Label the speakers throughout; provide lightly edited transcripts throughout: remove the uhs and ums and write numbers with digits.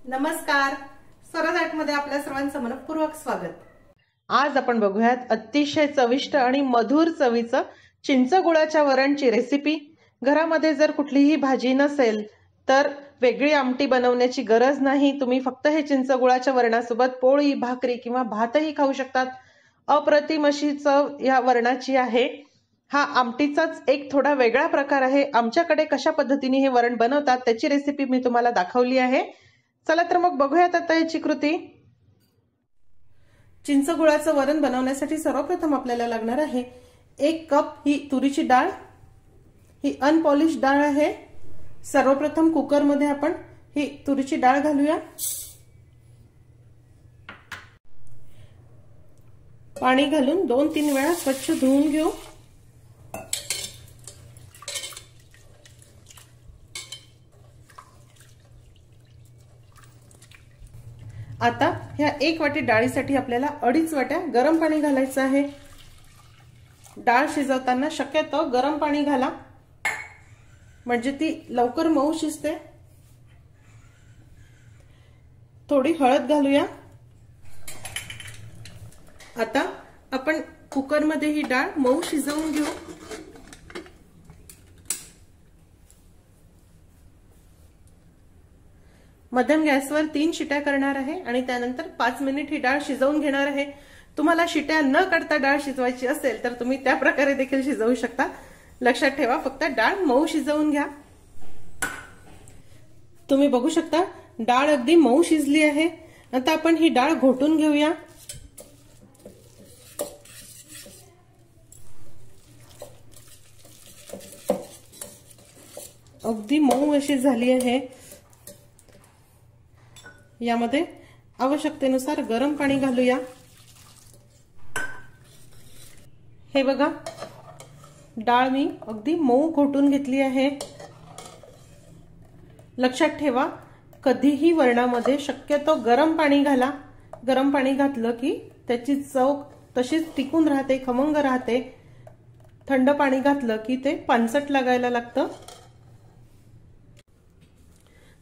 Speaker 1: नमस्कार, स्वराजमध्ये आपल्या सर्वांचं मनपूर्वक स्वागत। आज आपण बघूयात अतिशय चविष्ट आणि मधुर चवीचं चिंच गुळाच्या वरणची रेसिपी। घरामध्ये जर कुठलीही भाजी नसेल तर वेगळी आमटी बनवण्याची गरज नाही। तुम्ही फक्त हे चिंच गुळाच्या वरणासोबत पोळी, भाकरी किंवा भातही खाऊ शकतात। अप्रतिम अशी चव या वरणाची आहे। हा आमटीचाच एक थोडा वेगळा प्रकार आहे। आमच्याकडे कशा पद्धतीने हे वरण बनवतात त्याची रेसिपी मी तुम्हाला दाखवली आहे। चला तर मग बघूयात आता याची कृती। चिंच गुळाचं वरण बनवण्यासाठी सर्वप्रथम आपल्याला लागणार आहे 1 कप ही तुरीची डाळ। ही अनपॉलिश डाळ आहे। सर्वप्रथम कुकर मध्ये आपण ही तुरीची डाळ घालूया। पाणी घालून 2-3 वेळा स्वच्छ धुवून घेऊ। आता ह्या 1 वाटी डाळीसाठी आपल्याला 2.5 वाट्या गरम पाणी घालायचं आहे। डाळ शिजवताना शक्यतो गरम पाणी घाला, म्हणजे ती लवकर मऊ शिजते। थोडी हळद घालूया। आता आपण कुकर मध्ये ही डाळ मऊ शिजवून घेऊ। मध्यम गॅसवर 3 शिट्या करणार आहे आणि त्यानंतर 5 मिनिट ही डाळ शिजवून घेणार आहे। तुम्हाला शिट्या न काढता डाळ शिजवायची असेल तर तुम्ही त्या प्रकारे देखील शिजवू शकता। लक्षात ठेवा, फक्त डाळ मऊ शिजवून घ्या। तुम्ही बघू शकता डाळ अगदी मऊ शिजली आहे। आता आपण ही डाळ घोटून घेऊया। अगदी मऊ अशी झाली आहे। यामध्ये आवश्यकतेनुसार गरम पाणी घालूया। हे बघा, डाळ मी अगदी मऊ घोटून घेतली आहे। लक्षात ठेवा, कधीही वरणामध्ये शक्यतो गरम पाणी घाला। गरम पाणी घातलं की त्याची चव तशीच टिकून राहते, खमंग राहते। थंड पाणी घातलं की ते पानसट लागायला लागतं।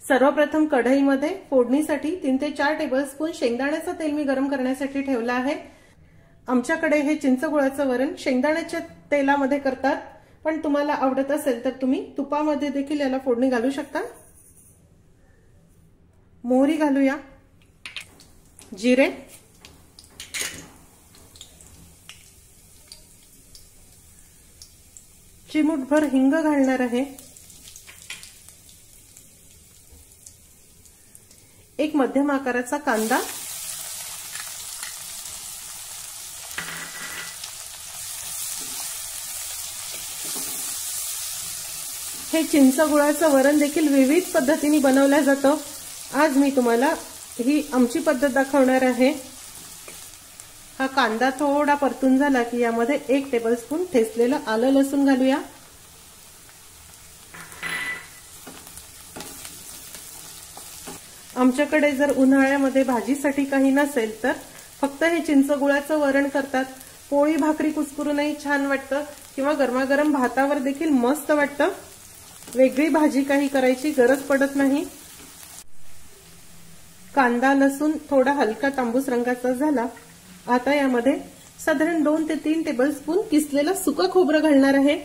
Speaker 1: सर्वप्रथम कढईमध्ये फोडणीसाठी 3 ते 4 टेबलस्पून शेंगदाण्याचं तेल मी गरम करण्यासाठी ठेवलं आहे। आमच्याकडे हे चिंच गुळाचं वरण शेंगदाण्याच्या तेलामध्ये करतात, पण तुम्हाला आवडत असेल तर तुम्ही तुपामध्ये देखील याला फोडणी घालू शकता। मोहरी घालूया, जिरे, चिमूटभर हिंग घालणार आहे। 1 मध्यम आकाराचा कांदा, हे चिंच गुळाचं वरण देखील विविध पद्धतीने बनवलं जातं। आज मी तुम्हाला ही आमची पद्धत दाखवणार आहे। हा कांदा थोडा परतून झाला की यामध्ये 1 टेबलस्पून ठेचलेलं आलं लसूण घालूया। आमच्याकडे जर उन्हाळ्यामध्ये भाजीसाठी काही नसेल तर फक्त हे चिंच गुळाचं वरण करतात। पोळी भाकरी कुस्करूनही छान वाटतं किंवा गरमागरम भातावर देखील मस्त वाटतं। वेगळी भाजी काही करायची गरज पडत नाही। कांदा लसूण थोडा हलका तांबूस रंगाचा झाला। आता यामध्ये साधारण 2 ते 3 टेबलस्पून किसलेलं सुकं खोबरं घालणार आहे।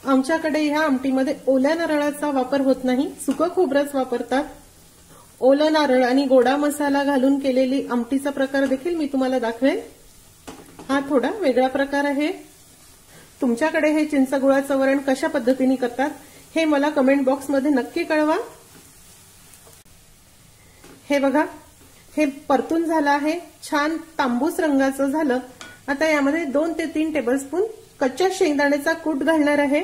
Speaker 1: आमच्याकडे ह्या आमटीमध्ये ओल्या नारळाचा वापर होत नाही, सुकं खोबरंच वापरतात। ओलं नारळ आणि गोडा मसाला घालून केलेली आमटीचा प्रकार देखील मी तुम्हाला दाखवेन। हा थोडा वेगळा प्रकार आहे। तुमच्याकडे हे चिंच गुळाचं वरण कशा पद्धतीने करतात हे मला कमेंट बॉक्समध्ये नक्की कळवा। हे बघा, हे परतून झालं आहे, छान तांबूस रंगाचं झालं। आता यामध्ये 2 ते 3 टेबलस्पून कच्च्या शेंगदाण्याचा कूट घालणार आहे।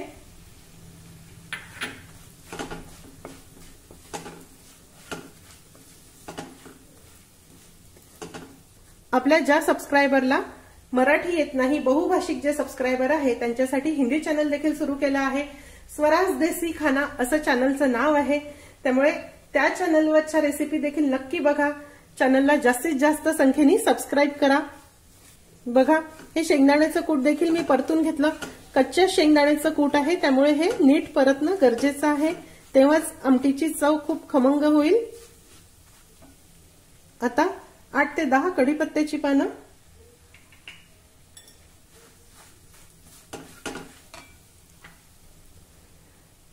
Speaker 1: आपल्या ज्या सबस्क्रायबरला मराठी येत नाही, बहुभाषिक जे सबस्क्रायबर आहे त्यांच्यासाठी हिंदी चॅनल देखील सुरू केला आहे। स्वराज देसी खाना असं चॅनलचं नाव आहे, त्यामुळे त्या चॅनलवरच्या रेसिपी देखील नक्की बघा। चॅनलला जास्तीत जास्त संख्येने सबस्क्राइब करा। बघा, हे शेंगदाण्याचं कूट देखील मी परतून घेतलं। कच्च्या शेंगदाण्याचं कूट आहे, त्यामुळे हे नीट परतणं गरजेचं आहे, तेव्हाच आमटीची चव खूप खमंग होईल। आता 8 ते 10 कढीपत्त्याची पानं,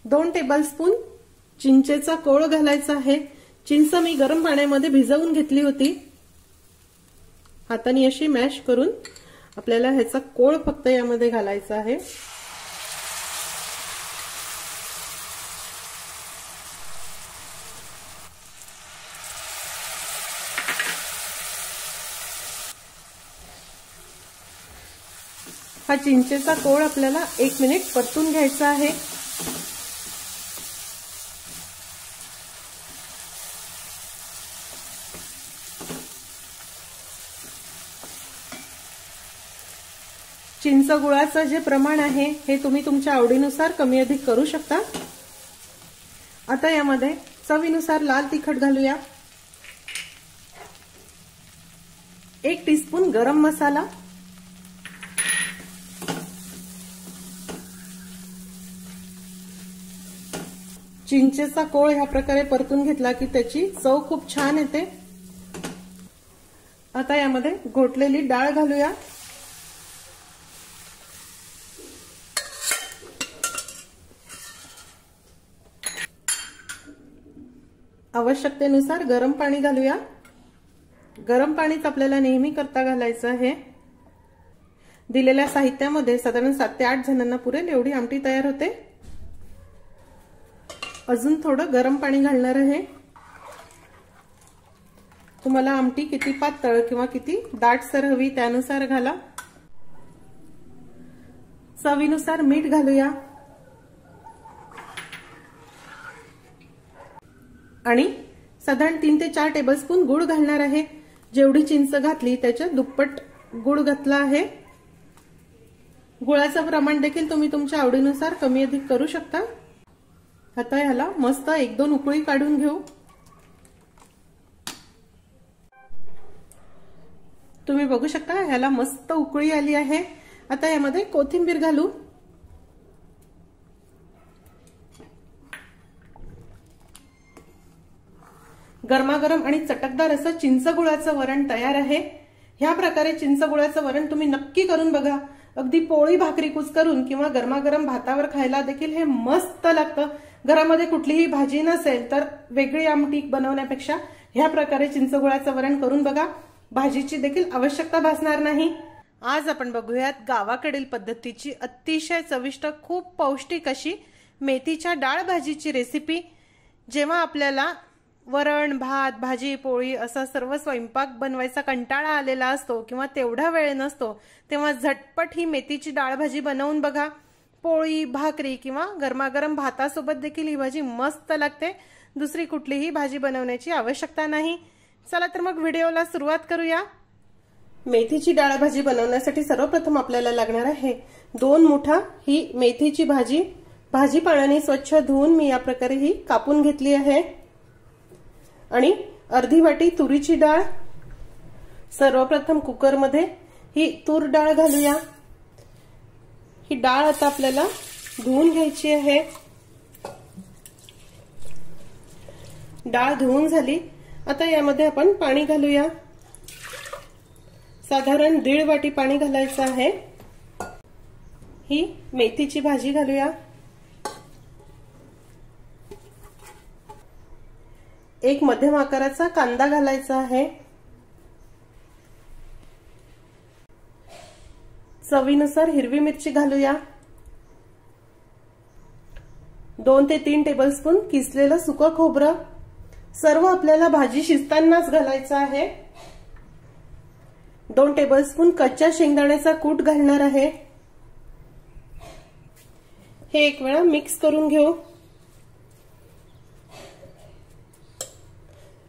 Speaker 1: 2 टेबलस्पून चिंचेचा कोळ घालायचा आहे। चिंच मी गरम पाण्यामध्ये भिजवून घेतली होती। हाताने अशी मॅश करून आपल्याला ह्याचा कोळ फक्त यामध्ये घालायचा आहे। हा चिंचेचा कोळ आपल्याला 1 मिनिट परतून घ्यायचा आहे। चिंच गुळाचं जे प्रमाण आहे हे तुम्ही तुमच्या आवडीनुसार कमी अधिक करू शकता। आता यामध्ये चवीनुसार लाल तिखट घालूया, 1 टीस्पून गरम मसाला, चिंचेचा कोळ ह्या प्रकारे परतून घेतला की त्याची चव खूप छान येते। आता यामध्ये घोटलेली डाळ घालूया, आवश्यकतेनुसार गरम पाणी घालूया। गरम पाणीच आपल्याला नेहमी करता घालायचं आहे। दिलेल्या साहित्यामध्ये साधारण 7 ते 8 जणांना पुरेल एवढी आमटी तयार होते। अजून थोडं गरम पाणी घालणार आहे। तुम्हाला आमटी किती पातळ किंवा किती दाटसर हवी त्यानुसार घाला। चवीनुसार मीठ घालूया आणि साधारण 3 ते 4 टेबलस्पून गुळ घालणार आहे। जेवढी चिंच घातली त्याच्या दुप्पट गुळ घातला आहे। गुळाचं प्रमाण देखील तुम्ही तुमच्या आवडीनुसार कमी अधिक करू शकता। आता ह्याला मस्त 1-2 उकळी काढून घेऊ। तुम्ही बघू शकता ह्याला मस्त उकळी आली आहे। आता यामध्ये कोथिंबीर घालू, गरमागरम आणि चटकदार असं चिंच गुळाचं वरण तयार आहे। ह्या प्रकारे चिंच गुळाचं वरण तुम्ही नक्की करून बघा। अगदी पोळी भाकरी कुस्करून किंवा गरमागरम भातावर खायला देखील हे मस्त लागतं। घरामध्ये कुठलीही भाजी नसेल तर वेगळी आमटी बनवण्यापेक्षा ह्या प्रकारे चिंच गुळाचं वरण करून बघा, भाजीची देखील आवश्यकता भासणार नाही। आज आपण बघूयात गावाकडील पद्धतीची अतिशय चविष्ट खूप पौष्टिक अशी मेथीच्या डाळ भाजीची रेसिपी। जेव्हा आपल्याला वरण भात भाजी पोळी असा सर्व स्वयंपाक बनवायचा कंटाळा आलेला असतो किंवा तेवढा वेळ नसतो, तेव्हा झटपट ही मेथीची डाळ भाजी बनवून बघा। पोळी भाकरी किंवा गरमागरम भातासोबत देखील ही भाजी मस्त लागते। दुसरी कुठलीही भाजी बनवण्याची आवश्यकता नाही। चला तर मग व्हिडिओला सुरुवात करूया। मेथीची डाळ भाजी बनवण्यासाठी सर्वप्रथम आपल्याला लागणार आहे 2 मुठा ही मेथीची भाजी। भाजी पाण्याने स्वच्छ धुवून मी या प्रकारे ही कापून घेतली आहे आणि अर्धी वाटी तुरीची डाळ। सर्वप्रथम कुकरमध्ये ही तूर डाळ घालूया। ही डाळ आता आपल्याला धुवून घ्यायची आहे। डाळ धुवून झाली, आता यामध्ये आपण पाणी घालूया। साधारण 1.5 वाटी पाणी घालायचं आहे। ही मेथीची भाजी घालूया, एक मध्यम आकाराचा कांदा घालायचा आहे, चवीनुसार हिरवी मिरची घालूया, 2 ते 3 टेबलस्पून किसलेलं सुकं खोबरं। सर्व आपल्याला भाजी शिजतानाच घालायचं आहे। 2 टेबलस्पून कच्च्या शेंगदाण्याचा कूट घालणार आहे। हे एक वेळा मिक्स करून घेऊ।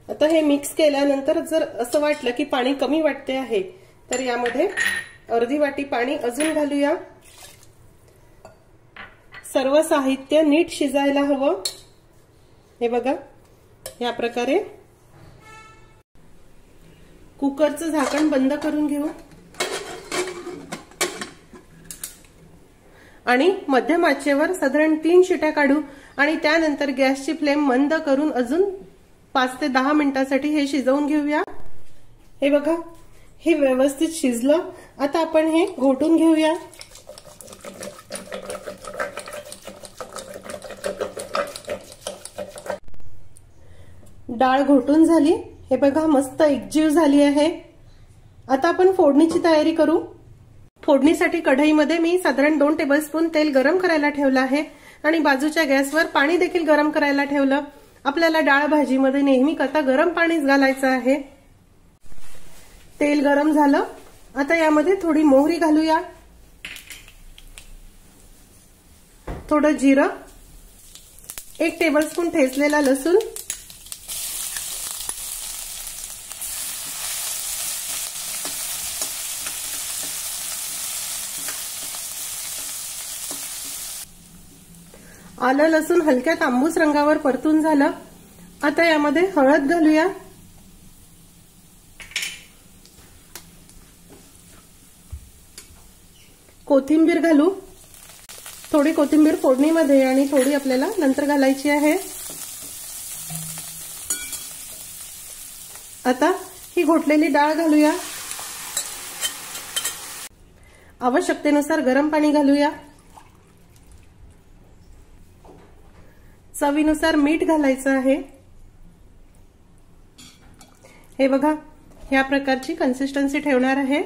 Speaker 1: आता हे मिक्स केल्यानंतर जर असं वाटलं की पाणी कमी वाटते आहे तर यामध्ये अर्धी वाटी पाणी अजून घालूया। सर्व साहित्य नीट शिजायला हवं। हे बघा या प्रकारे कुकरचं झाकण बंद करून घेऊ आणि मध्यम आचेवर साधारण 3 शिट्या काढू आणि त्यानंतर गॅसची फ्लेम मंद करून अजून 5 ते 10 मिनिटांसाठी हे शिजवून घेऊया। हे बघा, हे व्यवस्थित शिजलं। आता आपण हे घोटून घेऊया। डाळ घोटून झाली, हे बघा मस्त एकजीव झाली आहे। आता आपण फोडणीची तयारी करू। फोडणीसाठी कढईमध्ये मी साधारण 2 टेबलस्पून तेल गरम करायला ठेवलं आहे आणि बाजूच्या गॅसवर पाणी देखील गरम करायला ठेवलं। आपल्याला डाळ भाजीमध्ये नेहमी करता गरम पाणीच घालायचं आहे। तेल गरम झालं, आता यामध्ये थोडी मोहरी घालूया, थोडं जिरं, 1 टेबलस्पून ठेचलेला लसूण, आलं लसूण हलक्या तांबूस रंगावर परतून झालं। आता यामध्ये हळद घालूया, कोथिंबीर घालू, थोडी कोथिंबीर फोडणीमध्ये आणि थोडी आपल्याला नंतर घालायची आहे। आता ही घोटलेली डाळ घालूया, आवश्यकतेनुसार गरम पाणी घालूया, चवीनुसार मीठ घालायचं आहे। हे बघा, या प्रकारची कन्सिस्टन्सी ठेवणार आहे।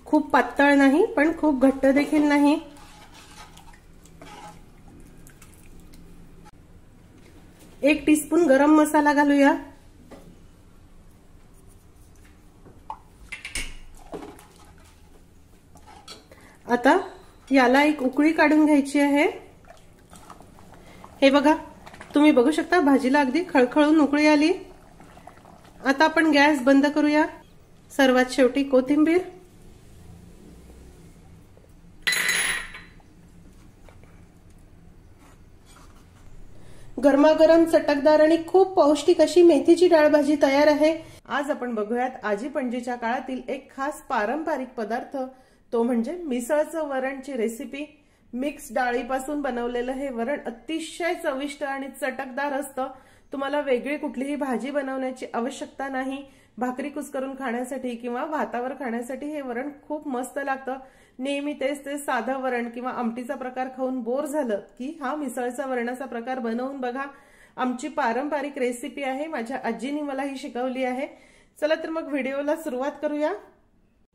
Speaker 1: खूप पातळ नाही पण खूप घट्ट देखील नाही। 1 टीस्पून गरम मसाला घालूया, आता याला एक उकळी काढून घ्यायची आहे। हे बघा, तुम्ही बघू शकता भाजीला अगदी खळखळून उकळी आली। आता आपण गॅस बंद करूया। सर्वात शेवटी कोथिंबीर, गरमागरम चटकदार आणि खूप पौष्टिक अशी मेथीची डाळ भाजी तयार आहे। आज आपण बघूयात आजी पणजीच्या काळातील एक खास पारंपरिक पदार्थ, तो म्हणजे मिसळचं वरणची रेसिपी। मिक्स डाळीपासून बनवलेलं हे वरण अतिशय चविष्ट आणि चटकदार असतं। तुम्हाला वेगळी कुठलीही भाजी बनवण्याची आवश्यकता नाही। भाकरी कुस्करून खाण्यासाठी किंवा भातावर खाण्यासाठी हे वरण खूप मस्त लागतं। नेहमी तेच साधं वरण किंवा आमटीचा प्रकार खाऊन बोर झालं की हा मिसळचा वरणाचा प्रकार बनवून बघा। आमची पारंपरिक रेसिपी आहे, माझ्या आजीनी मला ही शिकवली आहे। चला तर मग व्हिडिओला सुरुवात करूया।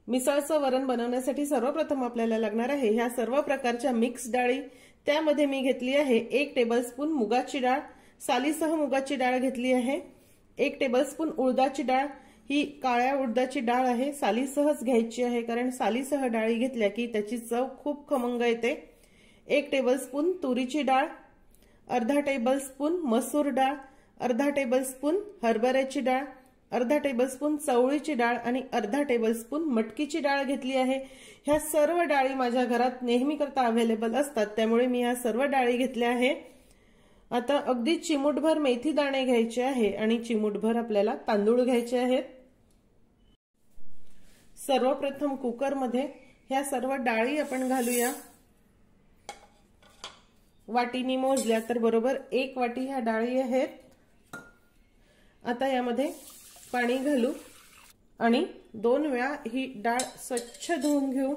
Speaker 1: मिसळचं वरण बनवण्यासाठी सर्वप्रथम आपल्याला लागणार आहे ह्या सर्व प्रकारच्या मिक्स डाळी। त्यामध्ये मी घेतली आहे 1 टेबलस्पून मुगाची डाळ, सालीसह मुगाची डाळ घेतली आहे। 1 टेबलस्पून उडदाची डाळ, ही काळ्या उडदाची डाळ आहे, सालीसहच घ्यायची आहे कारण सालीसह डाळी घेतल्या की त्याची चव खूप खमंग येते। 1 टेबलस्पून तुरीची डाळ, अर्धा टेबलस्पून मसूर डाळ, अर्धा टेबलस्पून हरभऱ्याची डाळ, अर्धा टेबलस्पून चवळीची डाळ आणि अर्धा टेबलस्पून मटकीची डाळ घेतली आहे। ह्या सर्व डाळी माझ्या घरात नेहमी करता अवेलेबल असतात, त्यामुळे मी ह्या सर्व डाळी घेतल्या आहे। आता अगदी चिमूटभर मेथी दाणे घ्यायचे आहे आणि चिमूटभर आपल्याला तांदूळ घ्यायचे आहेत। सर्वप्रथम कुकरमध्ये ह्या सर्व डाळी आपण घालूया। वाटीनी मोजल्या तर बरोबर 1 वाटी ह्या डाळी आहेत। आता यामध्ये पाणी घालू आणि 2 वेळा ही डाळ स्वच्छ धुवून घेऊ।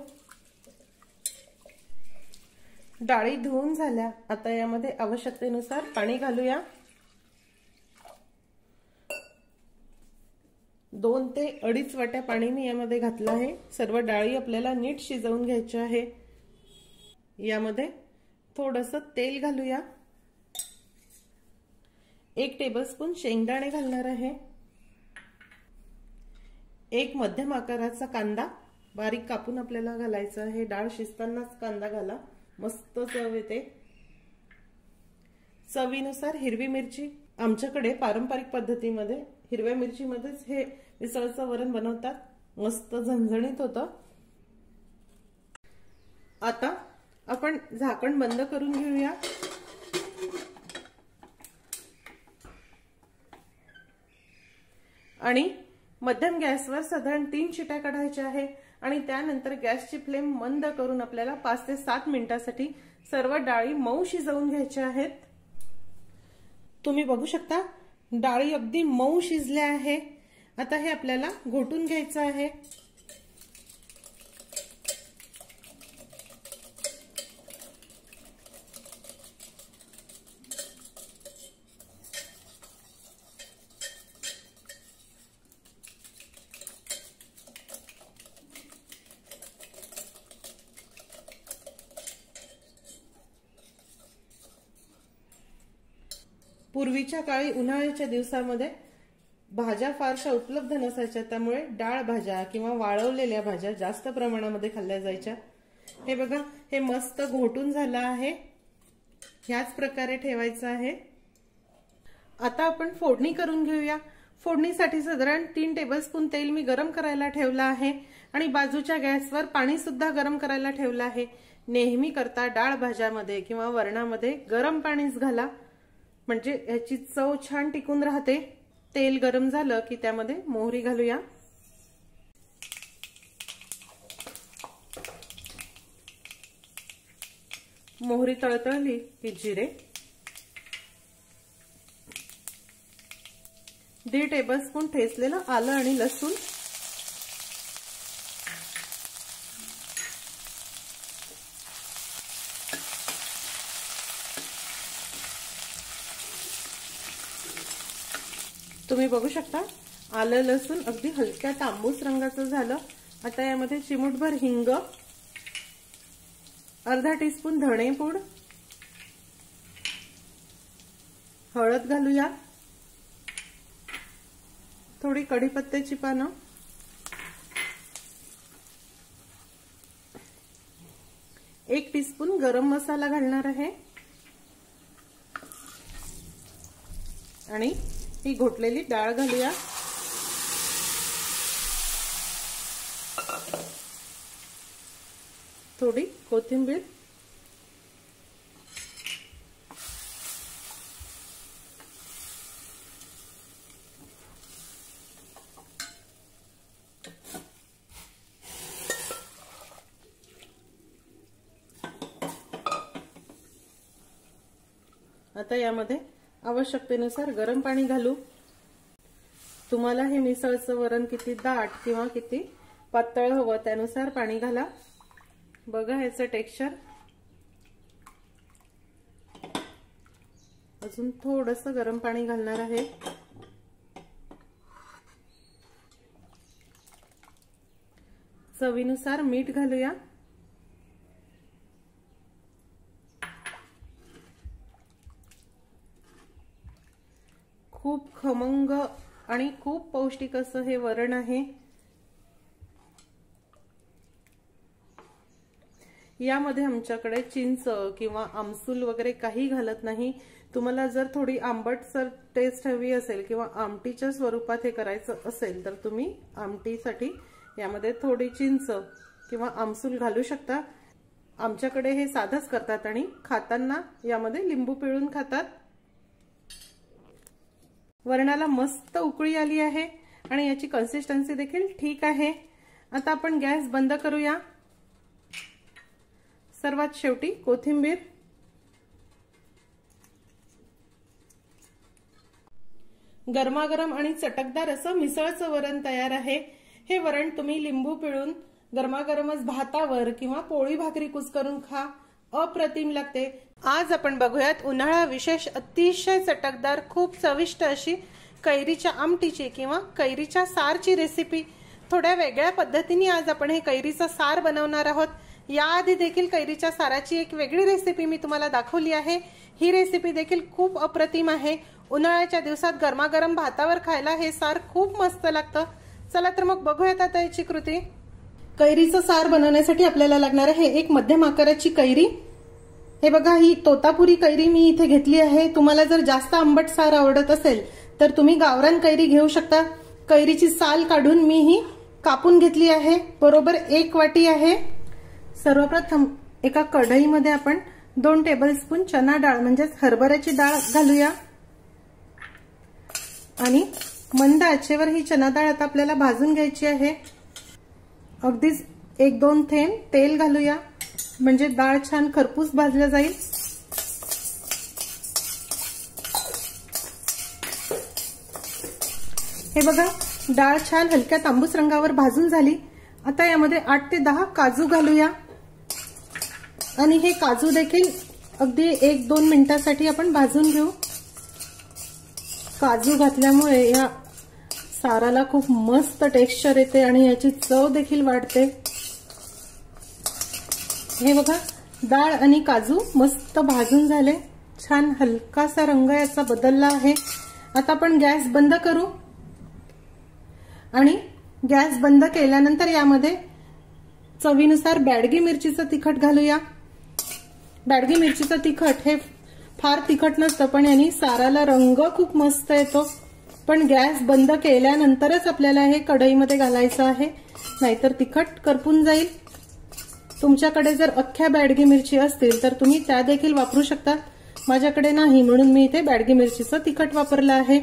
Speaker 1: डाळी धुवून झाल्या, आता यामध्ये आवश्यकतेनुसार पाणी घालूया। 2 ते 2.5 वाट्या पाणी मी यामध्ये घातलं आहे। सर्व डाळी आपल्याला नीट शिजवून घ्यायच्या आहे। यामध्ये थोडंसं तेल घालूया, 1 टेबलस्पून शेंगदाणे घालणार आहे, 1 मध्यम आकाराचा कांदा बारीक कापून आपल्याला घालायचा आहे। डाळ शिजतानाच कांदा घाला, मस्त चव येते। चवीनुसार हिरवी मिरची, आमच्याकडे पारंपरिक पद्धतीमध्ये हिरव्या मिरचीमध्येच हे मिसळचं वरण बनवतात, मस्त झणझणीत होतं। आता आपण झाकण बंद करून घेऊया आणि मध्यम गॅसवर साधारण 3 शिट्या काढायच्या आहे आणि त्यानंतर गॅसची फ्लेम मंद करून आपल्याला 5 ते 7 मिनिटांसाठी सर्व डाळी मऊ शिजवून घ्यायच्या आहेत। तुम्ही बघू शकता डाळी अगदी मऊ शिजल्या आहे। आता हे आपल्याला घोटून घ्यायचं आहे। पूर्वीच्या काळी उन्हाळ्याच्या दिवसामध्ये भाज्या फारशा उपलब्ध नसायच्या, त्यामुळे डाळ भाज्या किंवा वाळवलेल्या भाज्या जास्त प्रमाणामध्ये खाल्ल्या जायच्या। हे बघा हे मस्त घोटून झालं आहे, ह्याच प्रकारे ठेवायचं आहे। आता आपण फोडणी करून घेऊया। फोडणीसाठी साधारण 3 टेबलस्पून तेल मी गरम करायला ठेवलं आहे आणि बाजूच्या गॅसवर पाणी सुद्धा गरम करायला ठेवलं आहे। नेहमी करता डाळ भाज्यामध्ये किंवा वरणामध्ये गरम पाणीच घाला, म्हणजे याची चव छान टिकून राहते। तेल गरम झालं की त्यामध्ये मोहरी घालूया। मोहरी तळतळली की जिरे, 1.5 टेबलस्पून ठेचलेलं आलं आणि लसूण, तुम्ही बघू शकता आलं लसूण अगदी हलक्या तांबूस रंगाचं झालं। आता यामध्ये चिमूटभर हिंग, अर्धा टीस्पून धणेपूड, हळद घालूया, थोडी कढीपत्त्याची पानं, एक टीस्पून गरम मसाला घालणार आहे आणि ही घोटलेली डाळ घालूया। थोडी कोथिंबीर, आता यामध्ये आवश्यकतेनुसार गरम पाणी घालू। तुम्हाला हे मिसळचं वरण किती दाट किंवा किती पातळ हवं त्यानुसार पाणी घाला। बघा ह्याचं टेक्स्चर, अजून थोडंसं गरम पाणी घालणार आहे। चवीनुसार मीठ घालूया। खूप खमंग आणि खूप पौष्टिक असं हे वरण आहे। यामध्ये आमच्याकडे चिंच किंवा आमसूल वगैरे काही घालत नाही। तुम्हाला जर थोडी आंबटसर टेस्ट हवी असेल किंवा आमटीच्या स्वरूपात हे करायचं असेल तर तुम्ही आमटीसाठी यामध्ये थोडी चिंच किंवा आमसूल घालू शकता। आमच्याकडे हे साधंच करतात आणि खाताना यामध्ये लिंबू पिळून खातात। वरणाला मस्त उकळी आली आहे आणि याची कन्सिस्टन्सी देखील ठीक आहे। आता आपण गॅस बंद करूया। सर्वात शेवटी कोथिंबीर, गरमागरम आणि चटकदार असं मिसळचं वरण तयार आहे। हे वरण तुम्ही लिंबू पिळून गरमागरमच भातावर किंवा पोळी भाकरी कुस्करून खा, अप्रतिम लागते। आज आपण बघूयात उन्हाळा विशेष अतिशय चटकदार खूप चविष्ट अशी कैरीच्या आमटीची किंवा कैरीच्या सारची रेसिपी। थोड्या वेगळ्या पद्धतीने आज आपण हे कैरीचं सार बनवणार आहोत। याआधी देखील कैरीच्या साराची एक वेगळी रेसिपी मी तुम्हाला दाखवली आहे। ही रेसिपी देखील खूप अप्रतिम आहे। उन्हाळ्याच्या दिवसात गरमागरम भातावर खायला हे सार खूप मस्त लागतं। चला तर मग बघूयात आता याची कृती। कैरीचं सार बनवण्यासाठी आपल्याला लागणार आहे एक मध्यम आकाराची कैरी। हे बघा ही तोतापुरी कैरी मी इथे घेतली आहे। तुम्हाला जर जास्त आंबट सार आवडत असेल तर तुम्ही गावरान कैरी घेऊ शकता। कैरीची साल काढून मी ही कापून घेतली आहे, बरोबर 1 वाटी आहे। सर्वप्रथम एका कढईमध्ये आपण 2 टेबलस्पून चना डाळ म्हणजेच हरभऱ्याची डाळ घालूया आणि मंद आचेवर ही चना डाळ आता आपल्याला भाजून घ्यायची आहे। अगदीच 1-2 थेंब तेल घालूया, म्हणजे डाळ छान खरपूस भाजल्या जाईल। हे बघा, डाळ छान हलक्या तांबूस रंगावर भाजून झाली। आता यामध्ये 8 ते 10 काजू घालूया आणि हे काजू देखील अगदी 1-2 मिनिटांसाठी आपण भाजून घेऊ। काजू घातल्यामुळे या साराला खूप मस्त टेक्स्चर येते आणि याची चव देखील वाढते। हे बघा, डाळ आणि काजू मस्त भाजून झाले, छान हलकासा रंग याचा बदलला आहे। आता आपण गॅस बंद करू आणि गॅस बंद केल्यानंतर यामध्ये चवीनुसार बॅडगी मिरचीचं तिखट घालूया। बॅडगी मिरचीचं तिखट हे फार तिखट नसतं, पण यांनी साराला रंग खूप मस्त येतो। पण गॅस बंद केल्यानंतरच आपल्याला हे कढईमध्ये घालायचं आहे, नाहीतर तिखट करपून जाईल। तुमच्याकडे जर अख्ख्या बॅडगी मिरची असतील तर तुम्ही त्या देखील वापरू शकता, माझ्याकडे नाही म्हणून मी इथे बॅडगी मिरचीचं तिखट वापरलं आहे।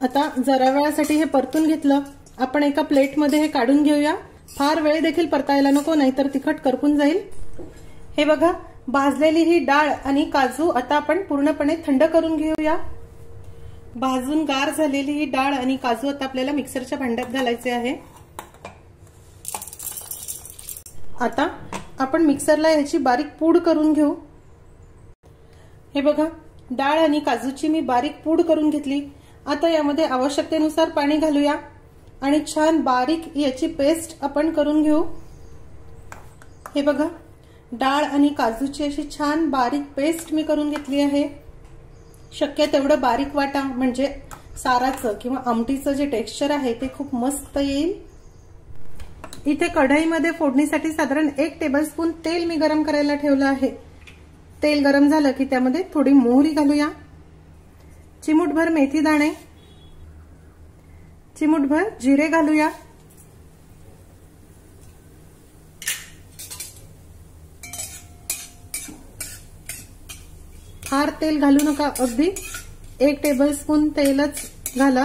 Speaker 1: आता जरा वेळासाठी हे परतून घेतलं, आपण एका प्लेटमध्ये हे काढून घेऊया। फार वेळ देखील परतायला नको, नाहीतर तिखट करपून जाईल। हे बघा, भाजलेली ही डाळ आणि काजू आता आपण पूर्णपणे थंड करून घेऊया। भाजून गार झालेली ही डाळ आणि काजू आता आपल्याला मिक्सरच्या भांड्यात घालायचे आहे। आता आपण मिक्सरला याची बारीक पूड करून घेऊ। हे बघा, डाळ आणि काजूची मी बारीक पूड करून घेतली। आता यामध्ये आवश्यकतेनुसार पाणी घालूया आणि छान बारीक याची पेस्ट आपण करून घेऊ। हे बघा, डाळ आणि काजूची अशी छान बारीक पेस्ट मी करून घेतली आहे। शक्य तेवढं बारीक वाटा, म्हणजे साराचं किंवा आमटीचं जे टेक्स्चर आहे ते खूप मस्त येईल। इथे कढईमध्ये फोडणीसाठी साधारण 1 टेबलस्पून तेल मी गरम करायला ठेवलं आहे। तेल गरम झालं की त्यामध्ये थोडी मोहरी घालूया, चिमूटभर मेथी दाणे, चिमूटभर जिरे घालूया, फार तेल घालू नका, अगदी 1 टेबलस्पून तेलच घाला।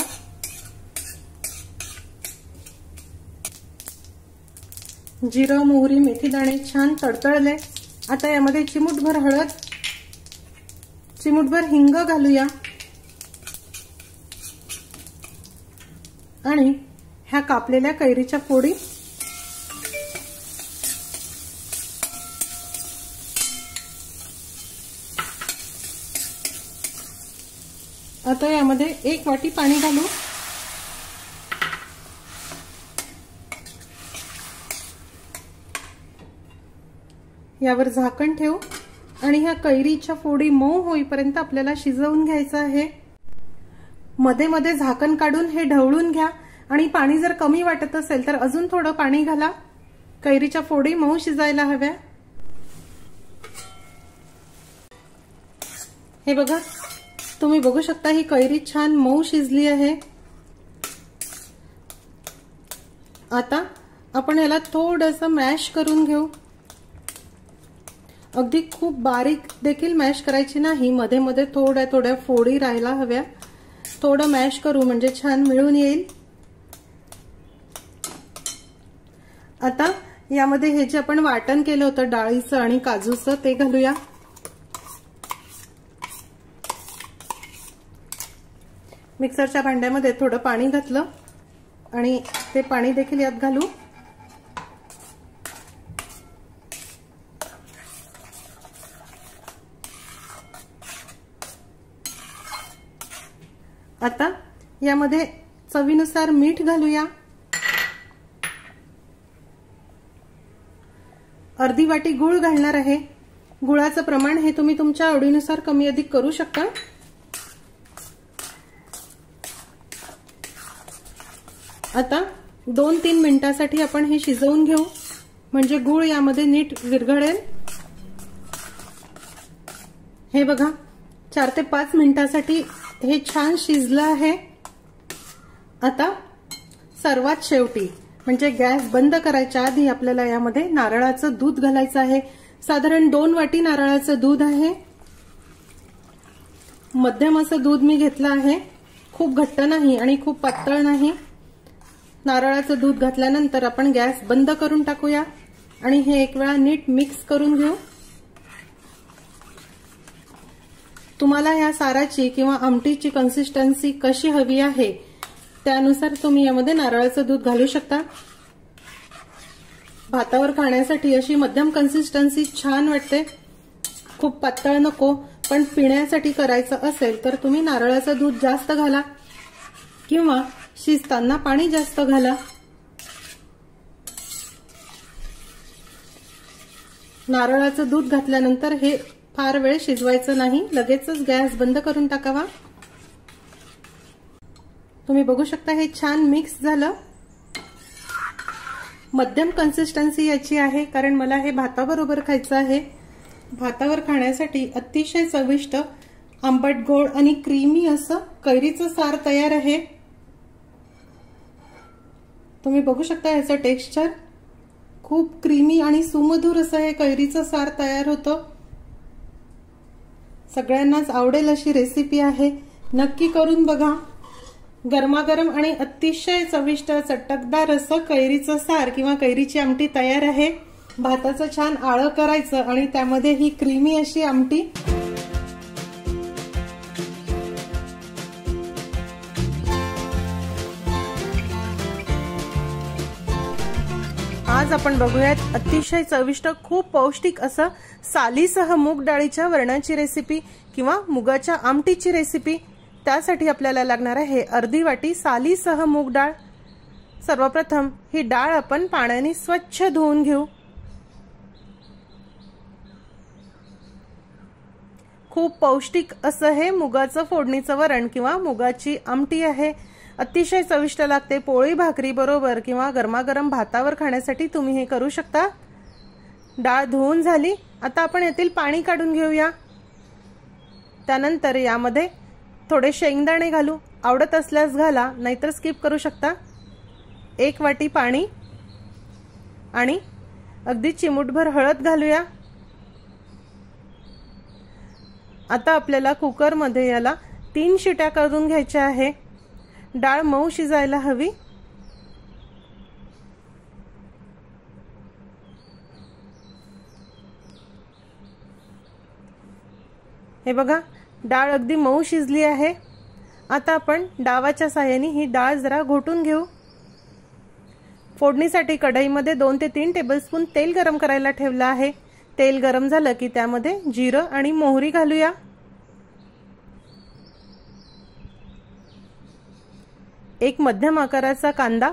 Speaker 1: जिरं, मोहरी, मेथी दाणे छान तडतडले। आता यामध्ये चिमूटभर हळद, चिमूटभर हिंग घालूया आणि ह्या कापलेल्या कैरीच्या फोडी आता यामध्ये 1 वाटी पाणी घालू। यावर झाकण ठेवू आणि ह्या कैरीच्या फोडी मऊ होईपर्यंत आपल्याला शिजवून घ्यायचं आहे। मध्ये मध्ये झाकण काढून हे ढवळून घ्या आणि पाणी जर कमी वाटत असेल तर अजून थोडं पाणी घाला। कैरीच्या फोडी मऊ शिजायला हव्या। हे बघा, तुम्ही बघू शकता ही कैरी छान मऊ शिजली आहे। आता आपण याला थोडंसं मॅश करून घेऊ। अगदी खूप बारीक देखील मॅश करायची नाही, मध्ये मध्ये थोड्या थोड्या फोडी राहायला हव्या। थोडं मॅश करू म्हणजे छान मिळून येईल। आता यामध्ये हे जे आपण वाटण केलं होतं डाळीचं आणि काजूचं ते घालूया। मिक्सरच्या भांड्यामध्ये थोडं पाणी घातलं आणि ते पाणी देखील यात घालू। आता यामध्ये चवीनुसार मीठ घालूया। अर्धी वाटी गूळ घालणार आहे। गुळाचं प्रमाण हे तुम्ही तुमच्या आवडीनुसार कमी अधिक करू शकता। आता 2-3 मिनिटांसाठी आपण हे शिजवून घेऊ, म्हणजे गूळ यामध्ये नीट विरघळेल। हे बघा, 4 ते 5 मिनिटांसाठी हे छान शिजलं आहे। आता सर्वात शेवटी म्हणजे गॅस बंद करायच्या आधी आपल्याला यामध्ये नारळाचं दूध घालायचं आहे। साधारण 2 वाटी नारळाचं दूध आहे। मध्यम असं दूध मी घेतलं आहे, खूप घट्ट नाही आणि खूप पातळ नाही। नारळाचं दूध घातल्यानंतर आपण गॅस बंद करून टाकूया आणि हे एक वेळा नीट मिक्स करून घेऊ। तुम्हाला ह्या साराची किंवा आमटीची कन्सिस्टन्सी कशी हवी आहे त्यानुसार तुम्ही यामध्ये नारळाचं दूध घालू शकता। भातावर खाण्यासाठी अशी मध्यम कन्सिस्टन्सी छान वाटते, खूप पातळ नको, पण पिण्यासाठी करायचं असेल तर तुम्ही नारळाचं दूध जास्त घाला किंवा शिजताना पाणी जास्त घाला। नारळाचं दूध घातल्यानंतर हे फार वेळ शिजवायचं नाही, लगेचच गॅस बंद करून टाकावा। तुम्ही बघू शकता हे छान मिक्स झालं। मध्यम कन्सिस्टन्सी याची आहे कारण मला हे भाताबरोबर खायचं आहे। भातावर खाण्यासाठी अतिशय चविष्ट आंबट गोड आणि क्रीमी असं कैरीचं सार तयार आहे। तुम्ही बघू शकता याचं टेक्स्चर खूप क्रीमी आणि सुमधुर असं हे कैरीचं सार तयार होतं। सगळ्यांनाच आवडेल अशी रेसिपी आहे, नक्की करून बघा। गरमागरम आणि अतिशय चविष्ट चटकदार असं कैरीचं सार किंवा कैरीची आमटी तयार आहे। भाताचं छान आळं करायचं आणि त्यामध्ये ही क्रीमी अशी आमटी। आज आपण बघूयात अतिशय चविष्ट खूप पौष्टिक असं सालीसह मूग डाळीच्या वरणाची रेसिपी किंवा मुगाच्या आमटीची रेसिपी। त्यासाठी आपल्याला लागणार आहे अर्धी वाटी सालीसह मूग डाळ। सर्वप्रथम ही डाळ आपण पाण्याने स्वच्छ धुवून घेऊ। खूप पौष्टिक असं हे मुगाचं फोडणीचं वरण किंवा मुगाची आमटी आहे। अतिशय चविष्ट लागते, पोळी भाकरी बरोबर किंवा गरमागरम भातावर खाण्यासाठी तुम्ही हे करू शकता। डाळ धुवून झाली, आता आपण यातील पाणी काढून घेऊया। त्यानंतर यामध्ये थोडे शेंगदाणे घालू, आवडत असल्यास घाला, नाहीतर स्किप करू शकता। 1 वाटी पाणी आणि अगदी चिमूटभर हळद घालूया। आता आपल्याला कुकरमध्ये याला 3 शिट्या करून घ्यायच्या आहे। डाळ मऊ शिजायला हवी। हे बघा, डाळ अगदी मऊ शिजली आहे। आता आपण डावाच्या साहाय्याने ही डाळ जरा घोटून घेऊ। फोडणीसाठी कढईमध्ये 2 ते 3 टेबलस्पून तेल गरम करायला ठेवलं आहे। तेल गरम झालं की त्यामध्ये जिरं आणि मोहरी घालूया। एक मध्यम आकाराचा कांदा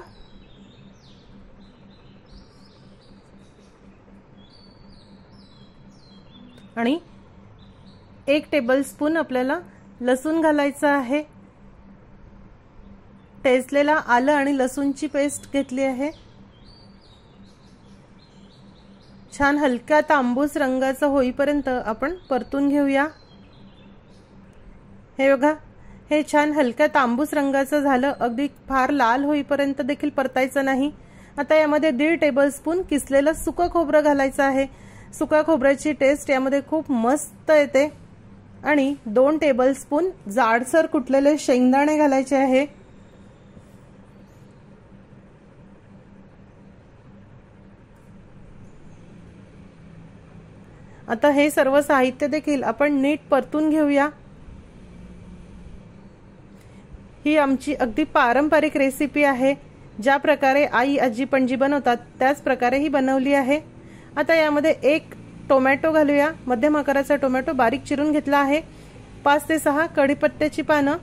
Speaker 1: आणि 1 टेबलस्पून आपल्याला लसूण घालायचं आहे। ठेचलेला आलं आणि लसूणची पेस्ट घेतली आहे। छान हलक्या तांबूस रंगाचा होईपर्यंत आपण परतून घेऊया। हे बघा, हे छान हलक्या तांबूस रंगाचं झालं, अगदी फार लाल होईपर्यंत देखील परतायचं नाही। आता यामध्ये 1.5 टेबलस्पून किसलेलं सुकं खोबरं घालायचं आहे। सुका खोबऱ्याची टेस्ट यामध्ये खूप मस्त येते आणि 2 टेबलस्पून जाडसर कुटलेले शेंगदाणे घालायचे आहे। आता हे सर्व साहित्य देखील आपण नीट परतून घेऊया। ही आमची अगदी पारंपरिक रेसिपी आहे, ज्या प्रकारे आई आजी पणजी बनवतात त्याच प्रकारे ही बनवली आहे। आता यामध्ये 1 टोमॅटो घालूया। मध्यम आकाराचा टोमॅटो बारीक चिरून घेतला आहे। 5 ते 6 कढीपत्त्याची पानं,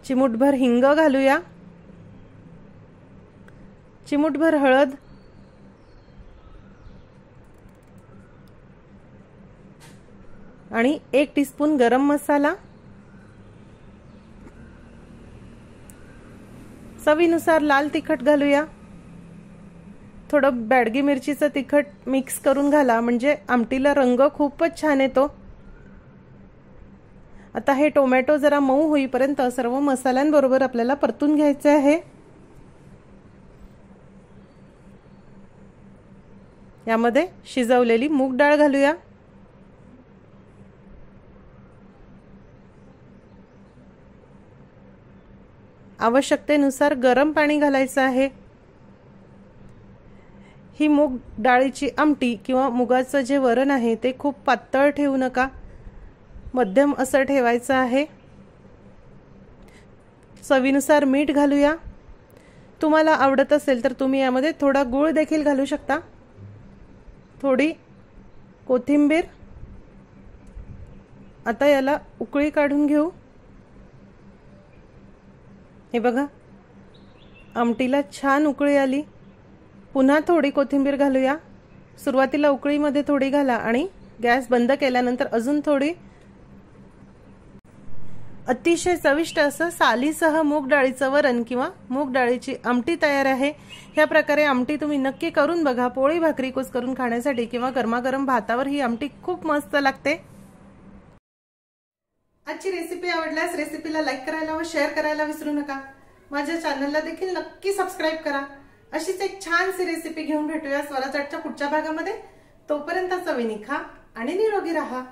Speaker 1: चिमूटभर हिंग घालूया, चिमूटभर हळद, आणि 1 टीस्पून गरम मसाला, चवीनुसार लाल तिखट घालूया। थोडं बॅडगी मिरचीचं तिखट मिक्स करून घाला, म्हणजे आमटीला रंग खूपच छान येतो। आता हे टोमॅटो जरा मऊ होईपर्यंत सर्व मसाल्यांबरोबर आपल्याला परतून घ्यायचे आहे। यामध्ये शिजवलेली मूग डाळ घालूया। आवश्यकतेनुसार गरम पाणी घालायचं आहे। ही मूग डाळीची आमटी किंवा मुगाचं जे वरण आहे ते खूप पातळ ठेवू नका, मध्यम असं ठेवायचं आहे। चवीनुसार मीठ घालूया। तुम्हाला आवडत असेल तर तुम्ही यामध्ये थोडा गूळ देखील घालू शकता, थोडी कोथिंबीर। आता याला उकळी काढून घेऊ। हे बघा, आमटीला छान उकळी आली। पुन्हा थोडी कोथिंबीर घालूया। सुरुवातीला उकळीमध्ये थोडी घाला आणि गॅस बंद केल्यानंतर अजून थोडी। अतिशय चविष्ट असं सालीसह मूग डाळीचं वरण किंवा मूग डाळीची आमटी तयार आहे। ह्या प्रकारे आमटी तुम्ही नक्की करून बघा। पोळी भाकरी कुस्करून खाण्यासाठी किंवा गरमागरम भातावर ही आमटी खूप मस्त लागते। आजची रेसिपी आवडल्यास रेसिपीला लाईक करायला व शेअर करायला विसरू नका। माझ्या चॅनलला देखील नक्की सबस्क्राइब करा। अशीच एक छानशी रेसिपी घेऊन भेटूया स्वराज्याच्या पुढच्या भागामध्ये। तोपर्यंत चवीने खा आणि निरोगी राहा।